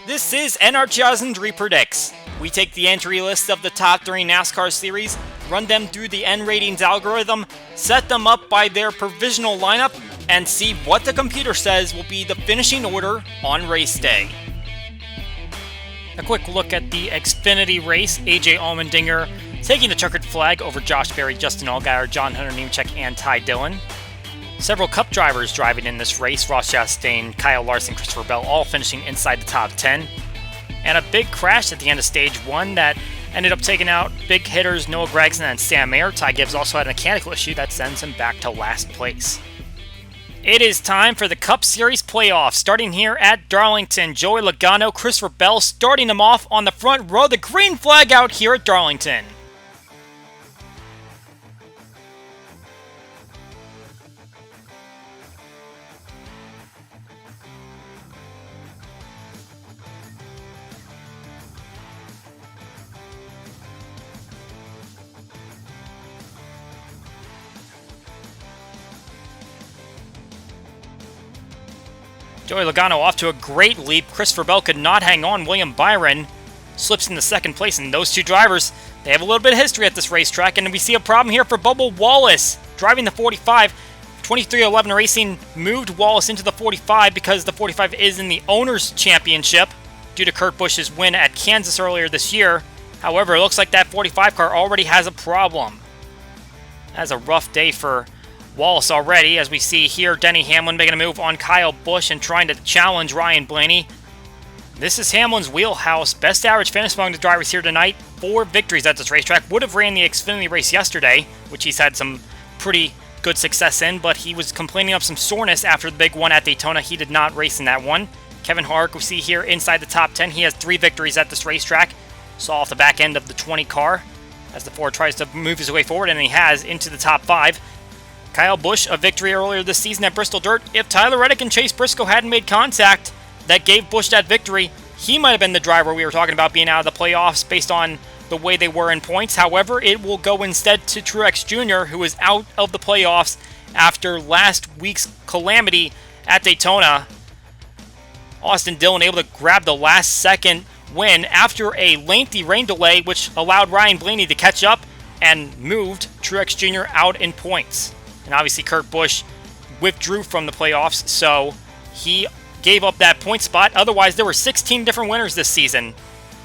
This is NR2003 Predicts. We take the entry list of the top 3 NASCAR series, run them through the N ratings algorithm, set them up by their provisional lineup, and see what the computer says will be the finishing order on race day. A quick look at the Xfinity race. AJ Allmendinger taking the checkered flag over Josh Berry, Justin Allgaier, John Hunter Nemechek, and Ty Dillon. Several Cup drivers driving in this race, Ross Chastain, Kyle Larson, Christopher Bell, all finishing inside the top 10. And a big crash at the end of Stage 1 that ended up taking out big hitters Noah Gragson and Sam Mayer. Ty Gibbs also had a mechanical issue that sends him back to last place. It is time for the Cup Series playoffs, starting here at Darlington. Joey Logano, Christopher Bell starting them off on the front row. The green flag out here at Darlington. Joey Logano off to a great leap. Christopher Bell could not hang on. William Byron slips into second place. And those two drivers, they have a little bit of history at this racetrack. And we see a problem here for Bubba Wallace driving the 45. 2311 Racing moved Wallace into the 45 because the 45 is in the Owners' Championship due to Kurt Busch's win at Kansas earlier this year. However, it looks like that 45 car already has a problem. That's a rough day for Wallace already, as we see here Denny Hamlin making a move on Kyle Busch and trying to challenge Ryan Blaney. This is Hamlin's wheelhouse. Best average finish among the drivers here tonight. 4 victories at this racetrack. Would have ran the Xfinity race yesterday, which he's had some pretty good success in, but he was complaining of some soreness after the big one at Daytona. He did not race in that one. Kevin Harvick, we see here inside the top 10. He has 3 victories at this racetrack. Saw off the back end of the 20 car as the Ford tries to move his way forward, and he has into the top 5. Kyle Busch, a victory earlier this season at Bristol Dirt. If Tyler Reddick and Chase Briscoe hadn't made contact that gave Busch that victory, he might have been the driver we were talking about being out of the playoffs based on the way they were in points. However, it will go instead to Truex Jr., who is out of the playoffs after last week's calamity at Daytona. Austin Dillon able to grab the last-second win after a lengthy rain delay, which allowed Ryan Blaney to catch up and moved Truex Jr. out in points. And obviously Kurt Busch withdrew from the playoffs, so he gave up that point spot. Otherwise, there were 16 different winners this season.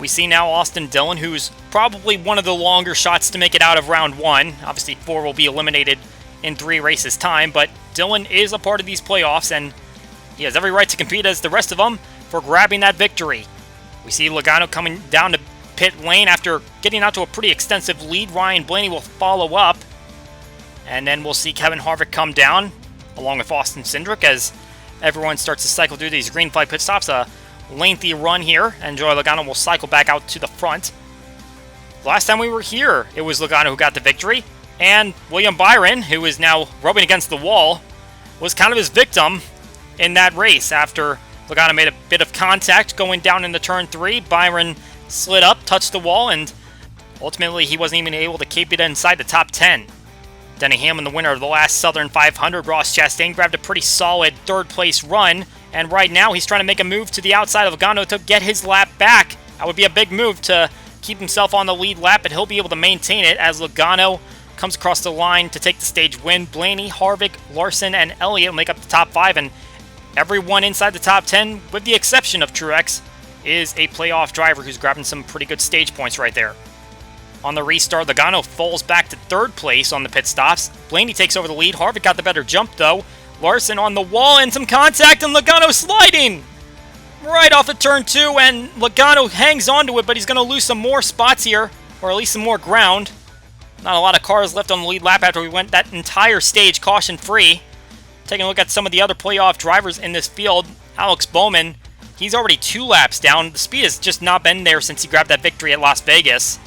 We see now Austin Dillon, who's probably one of the longer shots to make it out of round 1. Obviously, 4 will be eliminated in 3 races' time, but Dillon is a part of these playoffs, and he has every right to compete as the rest of them for grabbing that victory. We see Logano coming down to pit lane after getting out to a pretty extensive lead. Ryan Blaney will follow up. And then we'll see Kevin Harvick come down, along with Austin Cindric, as everyone starts to cycle through these green flag pit stops. A lengthy run here, and Joey Logano will cycle back out to the front. Last time we were here, it was Logano who got the victory, and William Byron, who is now rubbing against the wall, was kind of his victim in that race. After Logano made a bit of contact going down into turn 3, Byron slid up, touched the wall, and ultimately he wasn't even able to keep it inside the top 10. Denny Hamlin, the winner of the last Southern 500. Ross Chastain grabbed a pretty solid third-place run, and right now he's trying to make a move to the outside of Logano to get his lap back. That would be a big move to keep himself on the lead lap, but he'll be able to maintain it as Logano comes across the line to take the stage win. Blaney, Harvick, Larson, and Elliott will make up the top 5, and everyone inside the top 10, with the exception of Truex, is a playoff driver who's grabbing some pretty good stage points right there. On the restart, Logano falls back to 3rd place on the pit stops. Blaney takes over the lead. Harvick got the better jump, though. Larson on the wall and some contact, and Logano sliding right off of turn 2, and Logano hangs onto it, but he's going to lose some more spots here, or at least some more ground. Not a lot of cars left on the lead lap after we went that entire stage caution-free. Taking a look at some of the other playoff drivers in this field, Alex Bowman, he's already 2 laps down. The speed has just not been there since he grabbed that victory at Las Vegas.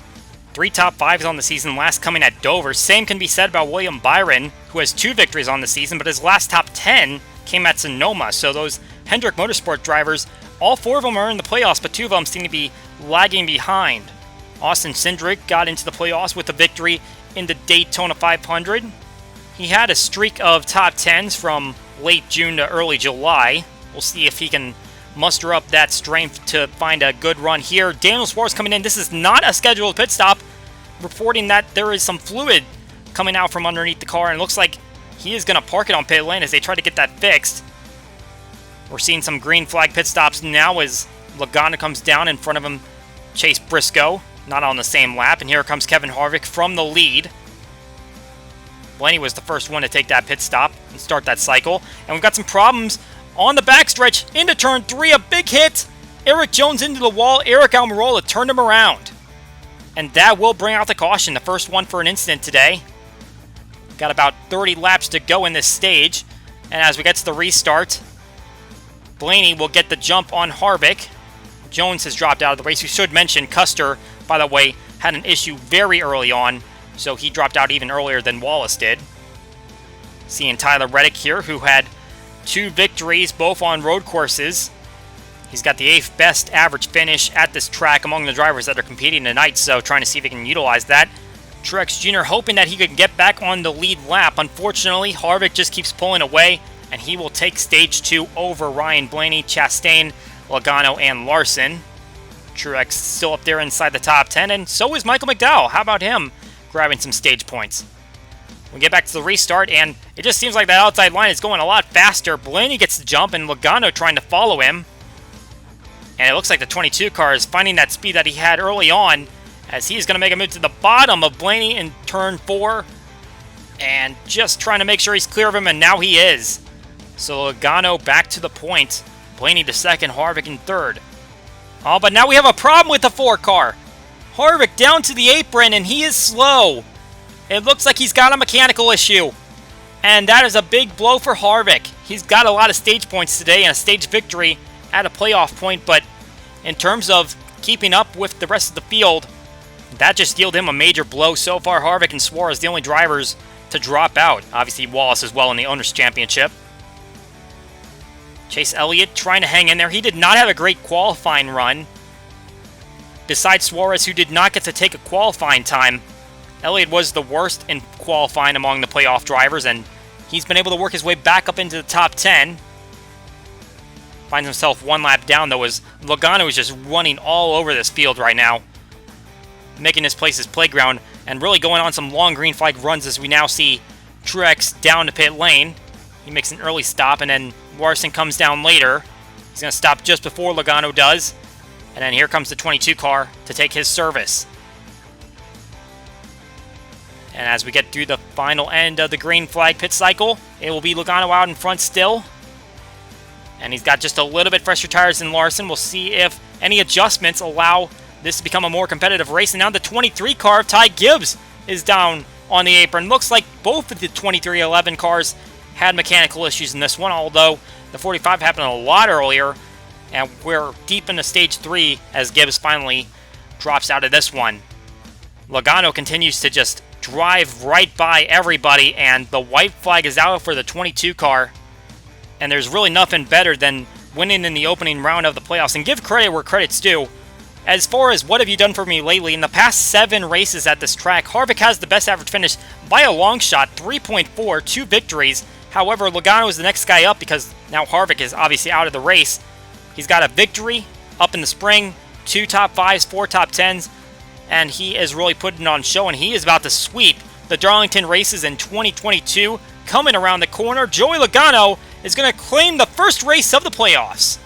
3 top 5s on the season, last coming at Dover. Same can be said about William Byron, who has 2 victories on the season, but his last top 10 came at Sonoma. So those Hendrick Motorsport drivers, all 4 of them are in the playoffs, but 2 of them seem to be lagging behind. Austin Cindric got into the playoffs with a victory in the Daytona 500. He had a streak of top 10s from late June to early July. We'll see if he can muster up that strength to find a good run here. Daniel Suarez coming in. This is not a scheduled pit stop, reporting that there is some fluid coming out from underneath the car, and it looks like he is going to park it on pit lane as they try to get that fixed. We're seeing some green flag pit stops now as Logano comes down in front of him. Chase Briscoe, not on the same lap, and here comes Kevin Harvick from the lead. Blaney was the first one to take that pit stop and start that cycle, and we've got some problems on the backstretch into turn 3. A big hit. Eric Jones into the wall. Eric Almirola turned him around, and that will bring out the caution, the first one for an incident today. Got about 30 laps to go in this stage, and as we get to the restart, Blaney will get the jump on Harvick. Jones has dropped out of the race. We should mention Custer, by the way, had an issue very early on, so he dropped out even earlier than Wallace did. Seeing Tyler Reddick here, who had 2 victories, both on road courses. He's got the 8th best average finish at this track among the drivers that are competing tonight, so trying to see if he can utilize that. Truex Jr. hoping that he could get back on the lead lap. Unfortunately, Harvick just keeps pulling away, and he will take stage 2 over Ryan Blaney, Chastain, Logano, and Larson. Truex still up there inside the top 10, and so is Michael McDowell. How about him grabbing some stage points? We get back to the restart, and it just seems like that outside line is going a lot faster. Blaney gets the jump, and Logano trying to follow him. And it looks like the 22 car is finding that speed that he had early on, as he's going to make a move to the bottom of Blaney in turn 4. And just trying to make sure he's clear of him, and now he is. So Logano back to the point. Blaney to second, Harvick in third. Oh, but now we have a problem with the 4 car. Harvick down to the apron, and he is slow. It looks like he's got a mechanical issue. And that is a big blow for Harvick. He's got a lot of stage points today and a stage victory at a playoff point, but in terms of keeping up with the rest of the field, that just yielded him a major blow. So far, Harvick and Suarez the only drivers to drop out. Obviously, Wallace as well in the Owners' Championship. Chase Elliott trying to hang in there. He did not have a great qualifying run. Besides Suarez, who did not get to take a qualifying time, Elliott was the worst in qualifying among the playoff drivers, and he's been able to work his way back up into the top 10. Finds himself 1 lap down, though, as Logano is just running all over this field right now, making this place his playground, and really going on some long green flag runs as we now see Truex down to pit lane. He makes an early stop, and then Larson comes down later. He's going to stop just before Logano does. And then here comes the 22 car to take his service. And as we get through the final end of the green flag pit cycle, it will be Logano out in front still. And he's got just a little bit fresher tires than Larson. We'll see if any adjustments allow this to become a more competitive race. And now the 23 car of Ty Gibbs is down on the apron. Looks like both of the 2311 cars had mechanical issues in this one, although the 45 happened a lot earlier. And we're deep into stage 3 as Gibbs finally drops out of this one. Logano continues to just drive right by everybody, and the white flag is out for the 22 car. And there's really nothing better than winning in the opening round of the playoffs. And give credit where credit's due. As far as what have you done for me lately, in the past 7 races at this track, Harvick has the best average finish by a long shot, 3.4, 2 victories. However, Logano is the next guy up because now Harvick is obviously out of the race. He's got a victory up in the spring, 2 top 5s, 4 top 10s, and he is really putting on show, and he is about to sweep the Darlington races in 2022. Coming around the corner, Joey Logano is going to claim the first race of the playoffs.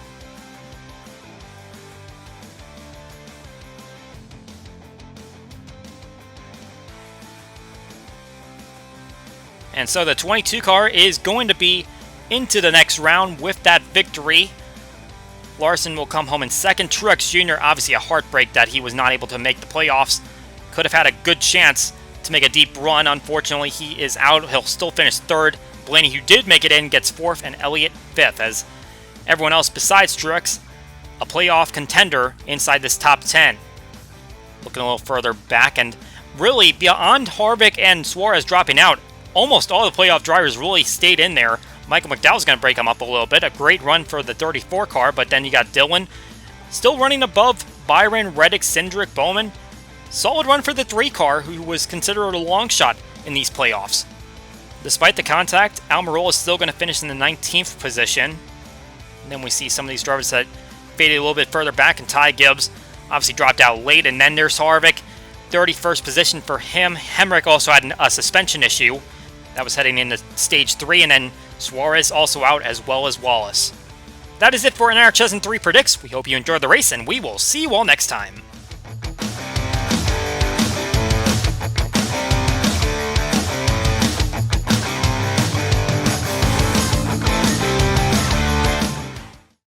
And so the 22 car is going to be into the next round with that victory. Larson will come home in second. Truex Jr., obviously a heartbreak that he was not able to make the playoffs. Could have had a good chance to make a deep run. Unfortunately, he is out. He'll still finish third. Blaney, who did make it in, gets fourth, and Elliott fifth, as everyone else besides Truex, a playoff contender inside this top 10. Looking a little further back, and really beyond Harvick and Suarez dropping out, almost all the playoff drivers really stayed in there. Michael McDowell's going to break him up a little bit. A great run for the 34 car, but then you got Dillon still running above Byron, Reddick, Cindric, Bowman. Solid run for the 3 car, who was considered a long shot in these playoffs. Despite the contact, Almirola is still going to finish in the 19th position. And then we see some of these drivers that faded a little bit further back, and Ty Gibbs obviously dropped out late. And then there's Harvick, 31st position for him. Hemrick also had a suspension issue. That was heading into Stage 3, and then Suarez also out, as well as Wallace. That is it for NR2003 Predicts. We hope you enjoyed the race, and we will see you all next time.